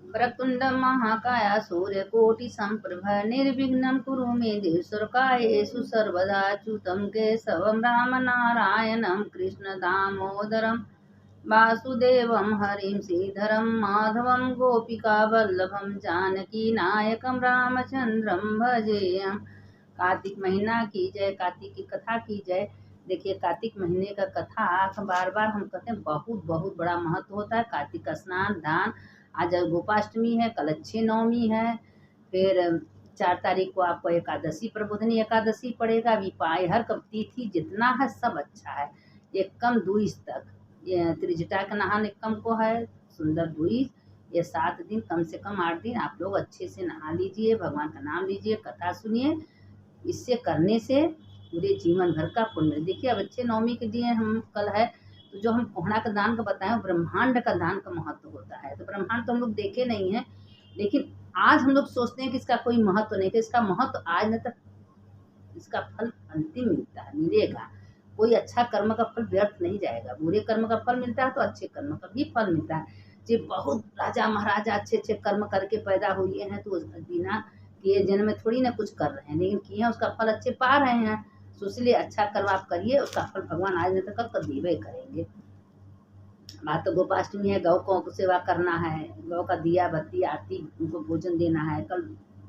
वक्रतुण्डं महाकाय सूर्यकोटिसम्प्रभ निर्विघ्नं कुरु मे देव सर्वकार्येषु सर्वदा च्युतं केशवं रामनारायणं कृष्णदामोदरं वासुदेवं हरिं श्रीधरं माधवं गोपिकावल्लभं जानकीनायकं रामचन्द्रं भजेयम्। कार्तिक महीना की जय, कार्तिक की कथा की जय। देखिए, कार्तिक महीने का कथा बार बार हम कहते हैं, बहुत बहुत बड़ा महत्व होता है। कार्तिक का स्नान दान, आज गोपाष्टमी है, कल अच्छी नवमी है, फिर 4 तारीख को आपको एकादशी प्रबोधनी एकादशी पड़ेगा। अभी पाए हर कब तिथि जितना है सब अच्छा है। एकम द्विज तक ये त्रिजटा का नहान एकम को है, सुंदर द्विज, ये 7 दिन, कम से कम 8 दिन आप लोग अच्छे से नहा लीजिए, भगवान का नाम लीजिए, कथा सुनिए। इससे करने से पूरे जीवन भर का पुण्य। देखिए, अब अच्छे नवमी के दिन हम कल है, तो जो हम कोहड़ा का दान का बताएं, ब्रह्मांड का दान का महत्व होता है। तो ब्रह्मांड तो हम लोग देखे नहीं है, लेकिन आज हम लोग सोचते हैं कि इसका कोई महत्व नहीं, कि इसका महत्व आज न तक, इसका फल अंतिम मिलता है, मिलेगा। कोई अच्छा कर्म का फल व्यर्थ नहीं जाएगा। बुरे कर्म का फल मिलता है तो अच्छे कर्म का भी फल मिलता है। जो बहुत राजा महाराजा अच्छे अच्छे कर्म करके पैदा हुए हैं, तो बिना किए जन्म में थोड़ी ना कुछ कर रहे हैं, लेकिन किए हैं उसका फल अच्छे पा रहे हैं। तो इसलिए अच्छा कर्म आप करिए, उसका फल भगवान आज न तक देवे करेंगे। बात तो गोपाष्टमी है, गौ को सेवा करना है, गौ का दिया बत्ती आरती उनको भोजन देना है। कल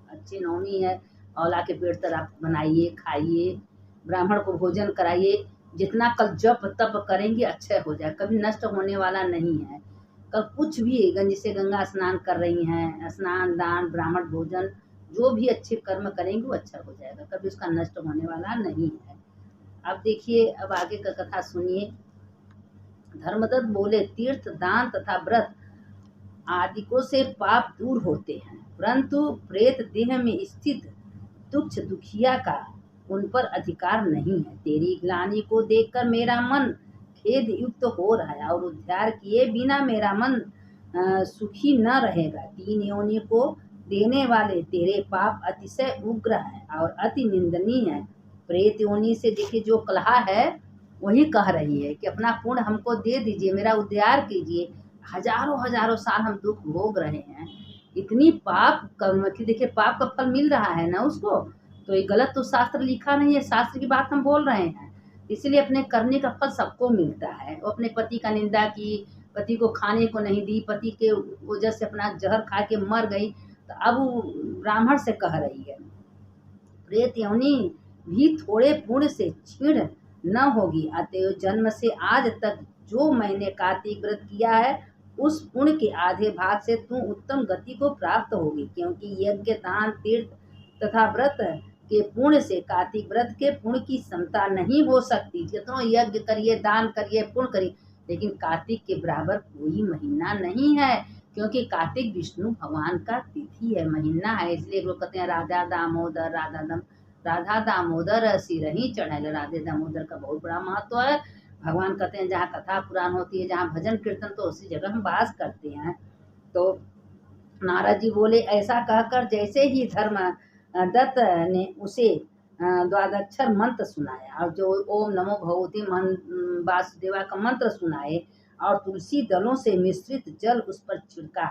अच्छी नवमी है, औला के पेड़ तर आप बनाइए, खाइए, ब्राह्मण को भोजन कराइए। जितना कल जप तप करेंगे अच्छे हो जाए, कभी नष्ट होने वाला नहीं है। कल कुछ भी जैसे गंगा स्नान कर रही हैं, स्नान दान ब्राह्मण भोजन जो भी अच्छे कर्म करेंगे वो अच्छा हो जाएगा, कभी उसका नष्ट होने वाला नहीं है। अब देखिए, अब आगे का कथा सुनिए। धर्मदत्त बोले, तीर्थ दान तथा व्रत आदिकों से पाप दूर होते हैं, परंतु प्रेत देह में स्थित तुच्छ दुखिया का उन पर अधिकार नहीं है। तेरी ग्लानि को देखकर मेरा मन खेद युक्त हो रहा है, और उद्धार किए बिना मेरा मन सुखी न रहेगा। 3 योनि को देने वाले तेरे पाप अतिशय उग्र है और अति निंदनीय है। प्रेत योनि से देखिए जो कलहा है, वही कह रही है कि अपना पुण्य हमको दे दीजिए, मेरा उद्धार कीजिए। हजारों हजारों साल हम दुख भोग रहे हैं, इतनी पाप कर्म की। देखिए, पाप का फल मिल रहा है ना उसको, तो ये गलत तो शास्त्र लिखा नहीं है, शास्त्र की बात हम बोल रहे हैं। इसलिए अपने करने का फल सबको मिलता है। वो अपने पति का निंदा की, पति को खाने को नहीं दी, पति के वजह से अपना जहर खा के मर गई, तो अब वो ब्राह्मण से कह रही है, प्रेत योनि भी थोड़े पुण्य से क्षीण न होगी। अतएव जन्म से आज तक जो मैंने कार्तिक व्रत किया है, उस पुण्य के आधे भाग से तू उत्तम गति को प्राप्त होगी। क्योंकि यज्ञ दान तीर्थ तथा व्रत के पुण्य से कार्तिक व्रत के पुण्य की समता नहीं हो सकती। जितना यज्ञ करिए, दान करिए, पुण्य करिए, लेकिन कार्तिक के बराबर कोई महीना नहीं है। क्योंकि कार्तिक विष्णु भगवान का तिथि है, महीना है। इसलिए लोग कहते हैं राधा दामोदर, राधा दामोदर सिर ही चढ़ाइल। राधे दामोदर का बहुत बड़ा महत्व है। भगवान कहते हैं जहाँ कथा पुराण होती है, जहाँ भजन कीर्तन, तो उसी जगह हम वास करते हैं। तो नारद जी बोले, ऐसा कहकर जैसे ही धर्म दत्त ने उसे द्वादक्षर मंत्र सुनाया, और जो ओम नमो भगवती वासुदेवा का मंत्र सुनाए और तुलसी दलों से मिश्रित जल उस पर छिड़का,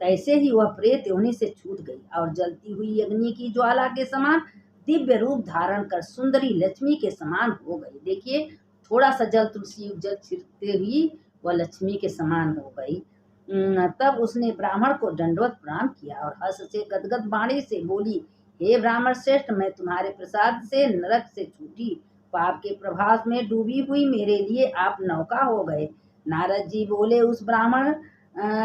तैसे ही वह प्रेत योनि से छूट गई और जलती हुई अग्नि की ज्वाला के समान दिव्य रूप धारण कर सुंदरी लक्ष्मी के समान हो गई। देखिए, थोड़ा सा जल, तुलसी जल छिड़कते ही वह लक्ष्मी के समान हो गई। तब उसने ब्राह्मण को दंडवत प्रणाम किया और हर्ष से गदगद वाणी से बोली, हे ब्राह्मण श्रेष्ठ, मैं तुम्हारे प्रसाद से नरक से छूटी, पाप के प्रभाव में डूबी हुई मेरे लिए आप नौका हो गए। नारद जी बोले, उस ब्राह्मण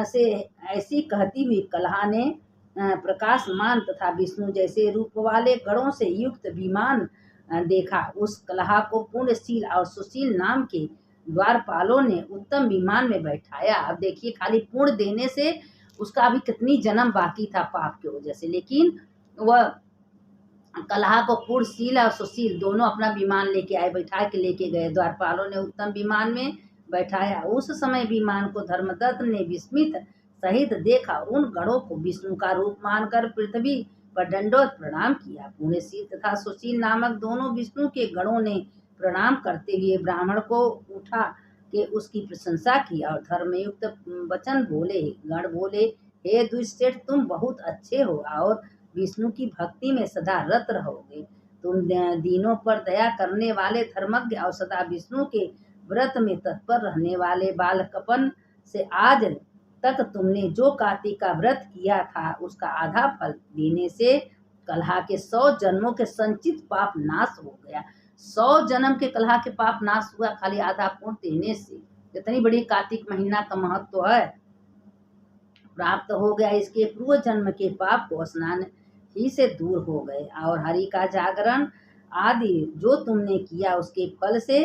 से ऐसी कहती हुई कलहा ने प्रकाशमान तथा विष्णु जैसे रूप वाले गणों से युक्त विमान देखा। उस कलहा को पुण्यशील और सुशील नाम के द्वारपालों ने उत्तम विमान में बैठाया। अब देखिए, खाली पुण्य देने से उसका अभी कितनी जन्म बाकी था पाप की वजह से, लेकिन वह कलहा को पुण्यशील और सुशील दोनों अपना विमान लेके आए, बैठा के लेके गए। द्वारपालों ने उत्तम विमान में बैठाया। उस समय विमान को धर्मदत्त ने विस्मित सहित देखा। उन गणों को विष्णु का रूप मानकर पृथ्वी पर दंडवत प्रणाम किया। पुण्यशील तथा सुशील नामक दोनों विष्णु के गणों ने प्रणाम करते हुए ब्राह्मण को उठा के उसकी प्रशंसा की और धर्मयुक्त वचन बोले। गण बोले, हे दुष्येष्ठ, तुम बहुत अच्छे हो और विष्णु की भक्ति में सदा रत रहोगे। तुम दीनों पर दया करने वाले धर्मज्ञ और सदा विष्णु के व्रत में तत्पर रहने वाले बालकपन से आज तक तुमने जो कार्तिक का व्रत किया था उसका आधा फल देने से कलहा के 100 जन्मों के संचित पाप नाश हो गया। 100 जन्म के कलहा के पाप नाश हुआ खाली आधा पुण्य देने से। इतनी बड़ी कार्तिक महीना का महत्व है। प्राप्त हो गया इसके पूर्व जन्म के पाप को स्नान ही से दूर हो गए और हरि का जागरण आदि जो तुमने किया उसके फल से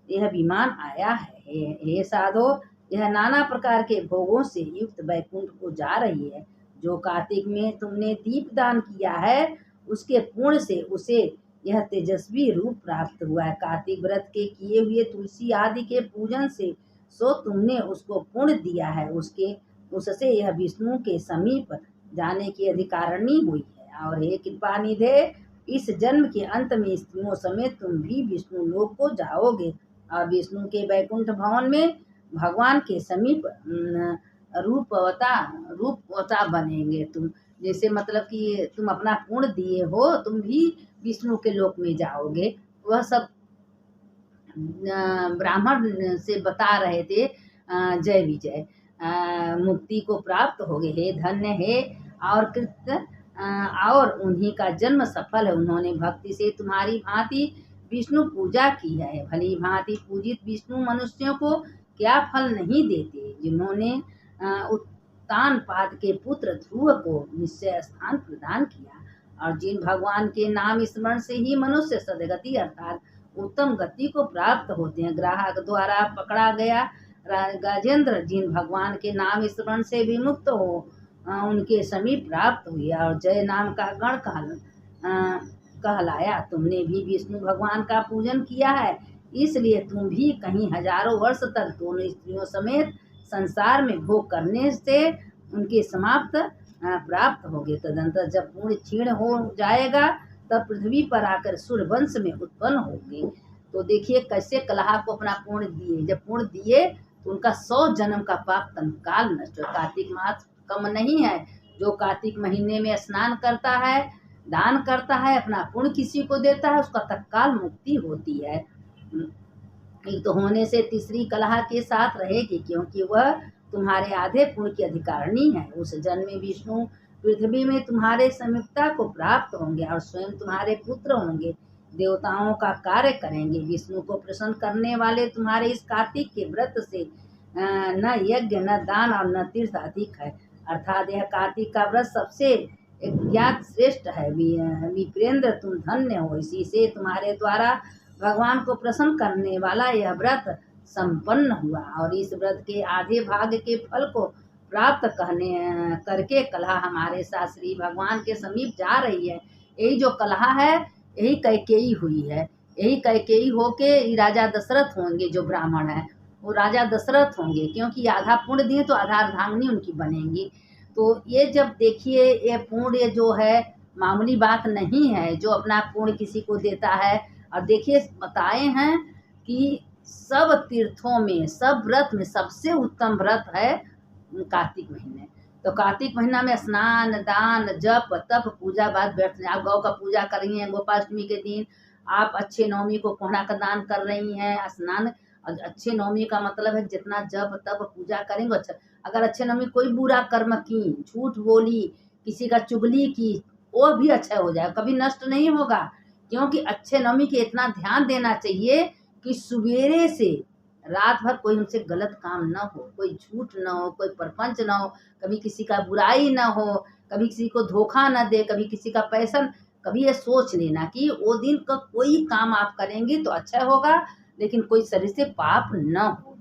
यह विमान आया है। हे साधो, यह नाना प्रकार के भोगों से युक्त वैकुंठ को जा रही है। जो कार्तिक में तुमने दीप दान किया है उसके पुण्य से उसे यह तेजस्वी रूप प्राप्त हुआ है। कार्तिक व्रत के किए हुए तुलसी आदि के पूजन से सो तुमने उसको पुण्य दिया है, उससे यह विष्णु के समीप जाने की अधिकारिणी हुई है। और हे कृपा निधे, इस जन्म के अंत में स्त्रियों समेत तुम भी विष्णु लोक को जाओगे और विष्णु के वैकुंठ भवन में भगवान के समीप रूपवता बनेंगे तुम। जैसे मतलब कि तुम अपना पुण्य दिए हो, तुम भी विष्णु के लोक में जाओगे। वह सब ब्राह्मण से बता रहे थे जय विजय। मुक्ति को प्राप्त हो गए। हे धन्य हे और कृत और उन्हीं का जन्म सफल है। उन्होंने भक्ति से तुम्हारी भांति विष्णु पूजा की है। भली भांति पूजित विष्णु मनुष्यों को क्या फल नहीं देते। जिन्होंने उत्तानपाद के पुत्र ध्रुव को निश्चय स्थान प्रदान किया और जिन भगवान के नाम स्मरण से ही मनुष्य सदगति अर्थात उत्तम गति को प्राप्त होते हैं। ग्राहक द्वारा पकड़ा गया गजेंद्र जिन भगवान के नाम स्मरण से विमुक्त हो उनके समीप प्राप्त हुए और जय नाम का गण कहलाया। तुमने भी विष्णु भगवान का पूजन किया है, इसलिए तुम भी कहीं हजारों वर्ष तक दोनों स्त्रियों समेत संसार में भोग करने से उनके समाप्त प्राप्त होगे। तदंतर जब पुण्य क्षीण हो जाएगा तब पृथ्वी पर आकर सूर्यवंश में उत्पन्न होंगे। तो देखिए कैसे कलहा को अपना पुण्य दिए। जब पुण्य दिए तो उनका 100 जन्म का पाप तत्काल नष्ट। कार्तिक मास कम नहीं है। जो कार्तिक महीने में स्नान करता है, दान करता है, अपना पुण्य किसी को देता है, उसका तत्काल मुक्ति होती है। एक तो होने से तीसरी कलहा के साथ रहेगी क्योंकि वह तुम्हारे आधे पुण्य की अधिकारिणी है। उस जन्म में विष्णु पृथ्वी में तुम्हारे समीपता को प्राप्त होंगे और स्वयं तुम्हारे पुत्र होंगे, देवताओं का कार्य करेंगे। विष्णु को प्रसन्न करने वाले तुम्हारे इस कार्तिक के व्रत से न यज्ञ, न दान और न तीर्थ अधिक है। अर्थात यह कार्तिक का व्रत सबसे ज्ञात श्रेष्ठ है। विप्रेंद्र, तुम धन्य हो। इसी से तुम्हारे द्वारा भगवान को प्रसन्न करने वाला यह व्रत संपन्न हुआ और इस व्रत के आधे भाग के फल को प्राप्त करके कलहा हमारे साथ श्री भगवान के समीप जा रही है। यही जो कलहा है यही कैकेयी हुई है। यही कैकेयी होके राजा दशरथ होंगे। जो ब्राह्मण है वो राजा दशरथ होंगे क्योंकि आधा पुण्य दिए तो आधा अर्धांगिनी उनकी बनेंगी। तो ये जब देखिए ये पुण्य जो है मामूली बात नहीं है जो अपना पुण्य किसी को देता है। और देखिए बताए हैं कि सब तीर्थों में, सब व्रत में सबसे उत्तम व्रत है कार्तिक महीने। तो कार्तिक महीना में स्नान, दान, जप, तप, पूजा बाद व्यर्थ नहीं। आप गौ का पूजा कर रही हैं, गोपाष्टमी के दिन आप अच्छे नवमी को कोहड़ा का दान कर रही हैं, स्नान। अच्छे नवमी का मतलब है जितना जप तप पूजा करेंगे अच्छा। अगर अच्छे नवमी कोई बुरा कर्म की, झूठ बोली, किसी का चुगली की, वो भी अच्छा हो जाए, कभी नष्ट नहीं होगा। क्योंकि अच्छे नवमी के इतना ध्यान देना चाहिए कि सवेरे से रात भर कोई हमसे गलत काम न हो, कोई झूठ न हो, कोई परपंच न हो, कभी किसी का बुराई न हो, कभी किसी को धोखा न दे, कभी किसी का पैसा। कभी ये सोच लेना कि वो दिन का कोई काम आप करेंगे तो अच्छा होगा, लेकिन कोई शरीर से पाप न हो।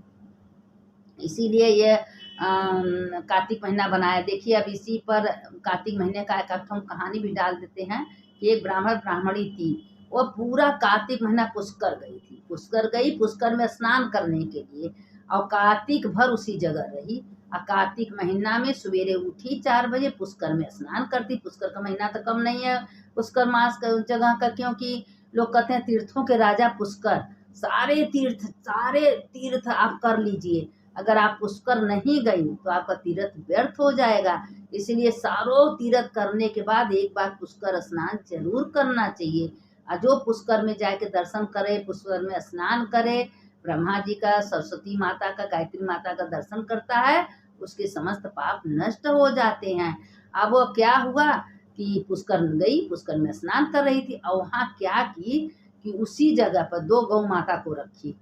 इसीलिए ये कार्तिक महीना बनाया। देखिए अब इसी पर कार्तिक महीने का एक हम कहानी भी डाल देते हैं कि एक ब्राह्मण ब्राह्मणी थी। वह पूरा कार्तिक महीना पुष्कर गई थी। पुष्कर में स्नान करने के लिए और कार्तिक भर उसी जगह रही। और कार्तिक महीना में सवेरे उठी 4 बजे, पुष्कर में स्नान करती। पुष्कर का महीना तो कम नहीं है पुष्कर मास का जगह का, क्योंकि लोग कहते हैं तीर्थों के राजा पुष्कर। सारे तीर्थ आप कर लीजिए। अगर आप पुष्कर नहीं गई तो आपका तीर्थ व्यर्थ हो जाएगा। इसलिए सारों तीर्थ करने के बाद एक बार पुष्कर स्नान जरूर करना चाहिए। और जो पुष्कर में जाके दर्शन करे, पुष्कर में स्नान करे, ब्रह्मा जी का, सरस्वती माता का, गायत्री माता का दर्शन करता है, उसके समस्त पाप नष्ट हो जाते हैं। अब वो क्या हुआ कि पुष्कर गई, पुष्कर में स्नान कर रही थी और वहाँ क्या की कि उसी जगह पर 2 गौ माता को रखी,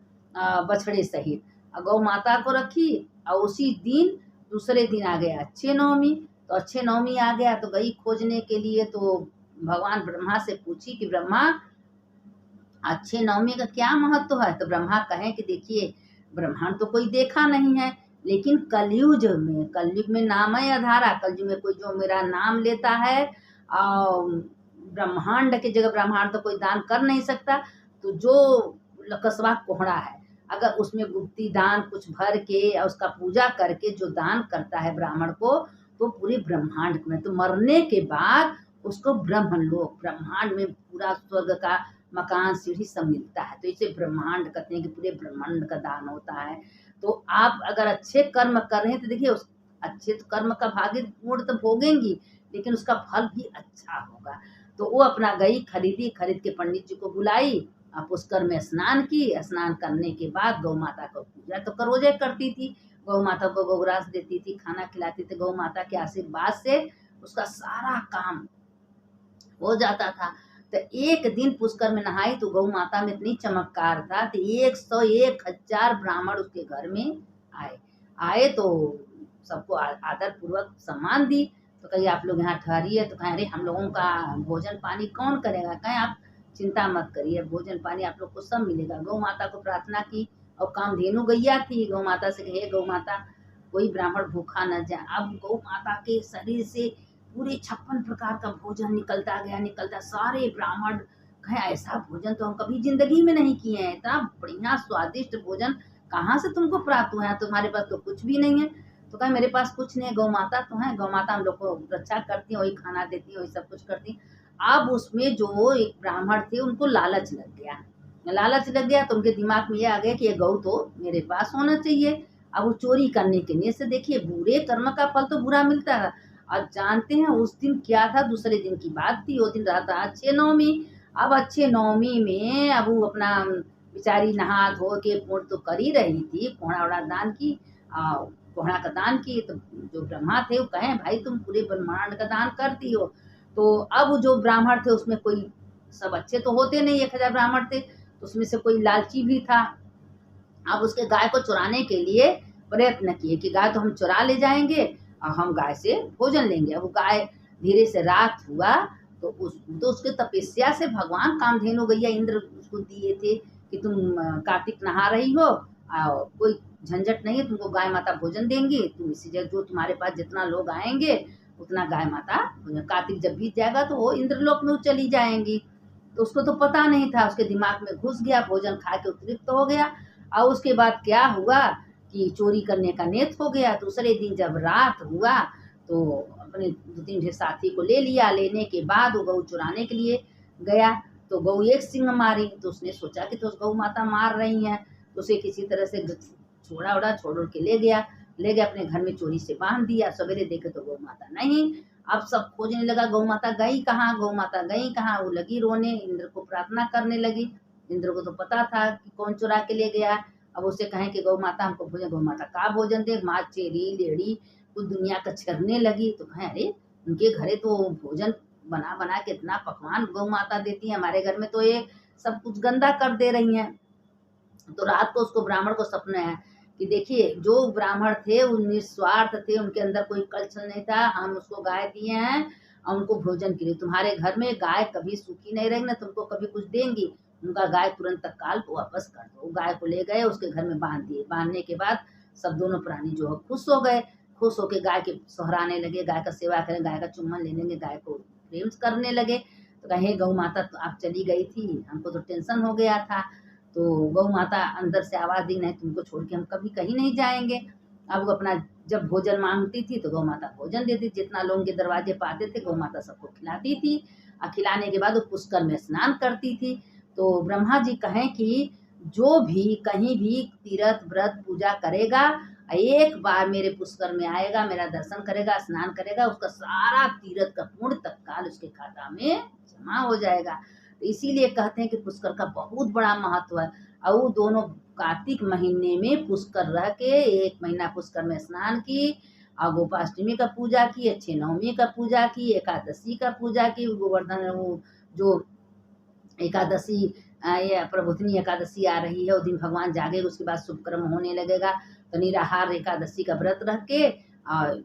बछड़े सहित गौ माता को रखी। और उसी दिन दूसरे दिन आ गया अच्छे नवमी। तो अच्छे नवमी आ गया तो गई खोजने के लिए, तो भगवान ब्रह्मा से पूछी कि ब्रह्मा अच्छे नवमी का क्या महत्व है। तो ब्रह्मा कहें कि देखिए ब्रह्मांड तो कोई देखा नहीं है, लेकिन कलयुग में नाम है अधारा, कलयुग में कोई जो मेरा नाम लेता है और ब्रह्मांड की जगह ब्रह्मांड तो कोई दान कर नहीं सकता। तो जो कस्बा कोहड़ा है, अगर उसमें गुप्ती दान कुछ भर के और उसका पूजा करके जो दान करता है ब्राह्मण को, तो पूरे ब्रह्मांड में, तो मरने के बाद उसको ब्रह्मलोक, ब्रह्मांड में पूरा स्वर्ग का मकान, सीढ़ी सब मिलता है। तो इसे ब्रह्मांड कहते हैं कि पूरे ब्रह्मांड का दान होता है। तो आप अगर अच्छे कर्म कर रहे हैं तो देखिए उस अच्छे तो कर्म का भाग्य पूर्ण तो भोगेंगी, लेकिन उसका फल भी अच्छा होगा। तो वो अपना गई, खरीद के पंडित जी को बुलाई, पुष्कर में स्नान की। स्नान करने के बाद गौ माता को पूजा तो रोजे करती थी, गौ माता को गौग्रास देती थी, खाना खिलाती थी। गौ माता के आशीर्वाद से उसका सारा काम हो जाता था। तो एक दिन पुष्कर में नहाई तो गौ माता में इतनी चमत्कार था तो 101,000 ब्राह्मण उसके घर में आए तो सबको आदर पूर्वक सम्मान दी। तो कहीं आप लोग यहाँ ठहरिए, तो कहें अरे हम लोगों का भोजन पानी कौन करेगा। कहें आप चिंता मत करिए, भोजन पानी आप लोग को सब मिलेगा। गौ माता को प्रार्थना की और कामधेनु गैया थी, गौ माता से कहे गौ माता कोई ब्राह्मण भूखा न जाए। अब गौ माता के शरीर से पूरे 56 प्रकार का भोजन निकलता, सारे ब्राह्मण कहें ऐसा भोजन तो हम कभी जिंदगी में नहीं किए हैं, इतना बढ़िया स्वादिष्ट भोजन कहाँ से तुमको प्राप्त हुआ है, तुम्हारे पास तो कुछ भी नहीं है। तो कहे मेरे पास कुछ नहीं है, गौ माता तो है, गौ माता हम लोग को रक्षा करती है, वही खाना देती है, वही सब कुछ करती है। अब उसमें जो एक ब्राह्मण थे उनको लालच लग गया तो उनके दिमाग में ये आ गया कि ये गौ तो मेरे पास होना चाहिए। अब वो चोरी करने के लिए से, देखिए बुरे कर्म का फल तो बुरा मिलता है। और जानते हैं उस दिन क्या था, दूसरे दिन की बात थी, वो दिन रहा था अच्छे नवमी। अब अच्छे नवमी में अब वो अपना बेचारी नहा धो के पूर्ण तो कर ही रही थी, कोहड़ा वोड़ा दान की, कोहड़ा का दान की। तो जो ब्रह्मा थे वो कहें भाई तुम पूरे ब्रह्मांड का दान करती हो। तो अब जो ब्राह्मण थे उसमें कोई, सब अच्छे तो होते नहीं, 1,000 ब्राह्मण थे, तो उसमें से कोई लालची भी था। अब उसके गाय को चुराने के लिए प्रयत्न किए कि गाय तो हम चुरा ले जाएंगे और हम गाय से भोजन लेंगे। अब गाय धीरे से रात हुआ तो उसके तपस्या से भगवान कामधेनु गैया इंद्र उसको दिए थे कि तुम कार्तिक नहा रही हो और कोई झंझट नहीं है, तुमको गाय माता भोजन देंगी, तुम इसी जगह जो तुम्हारे पास जितना लोग आएंगे उतना गाय माता, कार्तिक जब बीत जाएगा तो वो इंद्रलोक में चली जाएंगी। तो उसको तो पता नहीं था, उसके दिमाग में घुस गया, भोजन खा के उत्तृप्त हो गया। और उसके बाद क्या हुआ कि चोरी करने का नेत हो गया। दूसरे दिन जब रात हुआ तो अपने 2-3 साथी को ले लिया, लेने के बाद वो गऊ चुराने के लिए गया तो गऊ एक सिंह मारी। तो उसने सोचा कि तो गऊ माता मार रही हैं, तो उसे किसी तरह से छोड़ के ले गया अपने घर में, चोरी से बांध दिया। सवेरे देखे तो गौ माता नहीं। अब सब खोजने लगा गौ माता गई कहाँ, वो लगी रोने, इंद्र को प्रार्थना करने लगी। इंद्र को तो पता था कि कौन चुरा के ले गया। अब उसे कहें कि गौ माता हमको भोजन, गौ माता का भोजन दे, माँ चेरी लेड़ी कुछ दुनिया का छरने लगी। तो कहें अरे उनके घरे तो भोजन बना के इतना पकवान गौ माता देती है, हमारे घर में तो ये सब कुछ गंदा कर दे रही हैं। तो रात को उसको ब्राह्मण को सपना है कि देखिए जो ब्राह्मण थे वो निस्वार्थ थे, उनके अंदर कोई कलछल नहीं था, हम उसको गाय दिए हैं और उनको भोजन के लिए, तुम्हारे घर में गाय कभी सूखी नहीं रहेगी, ना तुमको कभी कुछ देंगी। उनका गाय तुरंत तत्काल को वापस कर दो। गाय को ले गए, उसके घर में बांध दिए। बांधने के बाद सब दोनों प्राणी जो है खुश हो गए, खुश होकर गाय के सोहराने लगे, गाय का सेवा करें, गाय का चुम्बन लेने लगे, गाय को प्रेम करने लगे। तो कहे गौ माता तो आप चली गई थी, हमको तो टेंशन हो गया था। तो गौ माता अंदर से आवाज दी, नहीं तुमको छोड़ के हम कभी कहीं नहीं जाएंगे। अब वो अपना जब भोजन मांगती थी तो गौ माता भोजन देती, जितना लोगों के दरवाजे पाते थे गौ माता सबको खिलाती थी। और खिलाने के बाद वो पुष्कर में स्नान करती थी। तो ब्रह्मा जी कहें कि जो भी कहीं भी तीर्थ व्रत पूजा करेगा, एक बार मेरे पुष्कर में आएगा, मेरा दर्शन करेगा, स्नान करेगा, उसका सारा तीर्थ का पुण्य तत्काल उसके खाता में जमा हो जाएगा। तो इसीलिए कहते हैं कि पुष्कर का बहुत बड़ा महत्व है। और वो दोनों कार्तिक महीने में पुष्कर रह के 1 महीना पुष्कर में स्नान की, और गोपाष्टमी का पूजा की, अच्छे नवमी का पूजा की, एकादशी का पूजा की, गोवर्धन वो जो एकादशी ये प्रबोधिनी एकादशी आ रही है, उस दिन भगवान जागेगा, उसके बाद शुभ कर्म होने लगेगा। तो निराहार एकादशी का व्रत रख के और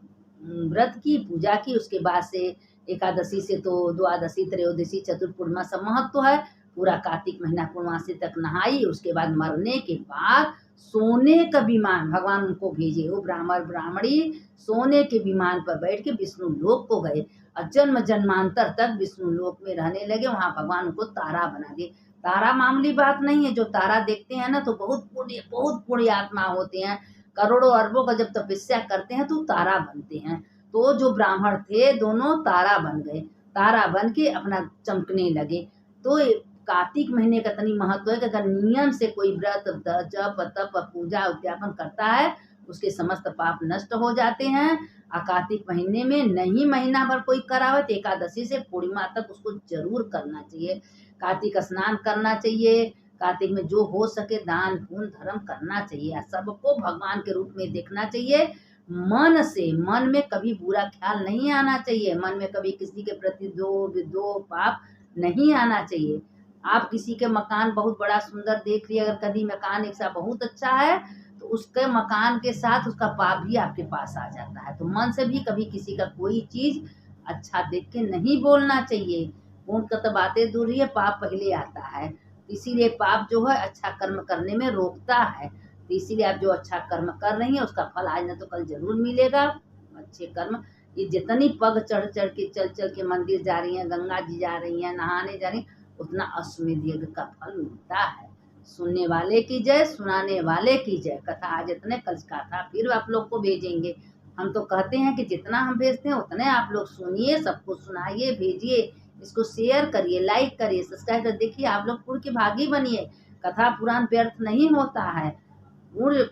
व्रत की पूजा की, उसके बाद से एकादशी से तो द्वादशी त्रयोदशी चतुर्पूर्णिमा सब महत्व है। पूरा कार्तिक महीना पूर्णमासी तक नहाई, उसके बाद मरने के बाद सोने का विमान भगवान उनको भेजे, वो ब्राह्मण ब्राह्मणी सोने के विमान पर बैठ के विष्णु लोक को गए और जन्म जन्मांतर तक विष्णु लोक में रहने लगे। वहां भगवान उनको तारा बना दिए। तारा मामूली बात नहीं है, जो तारा देखते हैं ना तो बहुत पुण्य आत्मा होते हैं, करोड़ों अरबों का जब तपस्या करते हैं तो तारा बनते हैं। तो जो ब्राह्मण थे दोनों तारा बन गए, तारा बन के अपना चमकने लगे। तो कार्तिक महीने का तनी महत्व है कि अगर नियम से कोई व्रत जप तप पूजा उद्यापन करता है उसके समस्त पाप नष्ट हो जाते हैं। और कार्तिक महीने में नहीं महीना भर कोई करावे तो एकादशी से पूर्णिमा तक उसको जरूर करना चाहिए। कार्तिक स्नान करना चाहिए, कार्तिक में जो हो सके दान पुण्य धर्म करना चाहिए, सबको भगवान के रूप में देखना चाहिए। मन से, मन में कभी बुरा ख्याल नहीं आना चाहिए, मन में कभी किसी के प्रति दो पाप नहीं आना चाहिए। आप किसी के मकान बहुत बड़ा सुंदर देख लिए, अगर कभी मकान एक सा बहुत अच्छा है तो उसके मकान के साथ उसका पाप भी आपके पास आ जाता है। तो मन से भी कभी किसी का कोई चीज अच्छा देख के नहीं बोलना चाहिए। पुण्य का तो बातें दूर ही है, पाप पहले आता है। इसीलिए पाप जो है अच्छा कर्म करने में रोकता है। तो इसीलिए आप जो अच्छा कर्म कर रही हैं उसका फल आज न तो कल जरूर मिलेगा। अच्छे कर्म, ये जितनी पग चढ़ चढ़ के चल के मंदिर जा रही हैं, गंगा जी जा रही हैं, नहाने जा रही हैं, उतना अश्वमेध यज्ञ का फल मिलता है। सुनने वाले की जय, सुनाने वाले की जय। कथा आज इतने, कल कथा फिर आप लोग को भेजेंगे। हम तो कहते हैं कि जितना हम भेजते हैं उतने आप लोग सुनिए, सबको सुनाइए, भेजिए, इसको शेयर करिए, लाइक करिए, सब्सक्राइब कर देखिए। आप लोग पुण्य की भागी बनिए। कथा पुराण व्यर्थ नहीं होता है, पुण्य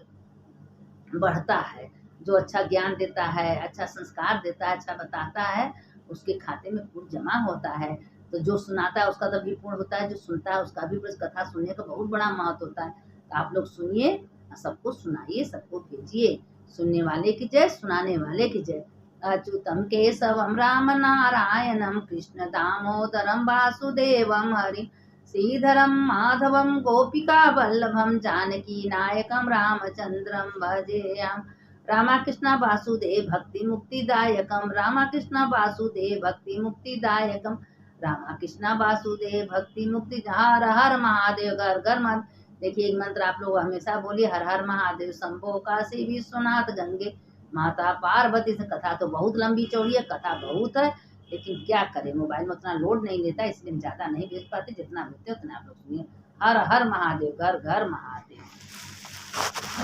बढ़ता है। जो अच्छा ज्ञान देता है, अच्छा संस्कार देता है, अच्छा बताता है, उसके खाते में पुण्य जमा होता है। तो जो सुनाता है उसका तो भी पुण्य होता है, जो सुनता है उसका भी। कथा सुनने का बहुत बड़ा महत्व होता है। तो आप लोग सुनिए, सबको सुनाइए, सबको भेजिए। सुनने वाले की जय, सुनाने वाले की जय। अच्युतम केशवम राम नारायणम कृष्ण दामोदरम वासुदेवम हरि श्रीधरम माधवम गोपिका वल्लभम जानकी नायकम रामचंद्रम भजेयम। रामकृष्ण वासुदेव भक्ति मुक्तिदायकम, रामकृष्ण वासुदेव भक्ति मुक्तिदायकम, रामकृष्ण वासुदेव भक्ति मुक्ति। हर हर महादेव, घर घर महादेव। देखिए एक मंत्र आप लोग हमेशा बोलिए, हर हर महादेव शंभो काशी विश्वनाथ गंगे माता पार्वती। से कथा तो बहुत लंबी चौड़ी है, कथा बहुत है, लेकिन क्या करें मोबाइल में उतना लोड नहीं लेता, इसलिए हम ज़्यादा नहीं भेज पाते। जितना भेजते उतना आप लोग सुनिए। हर हर महादेव, घर घर महादेव।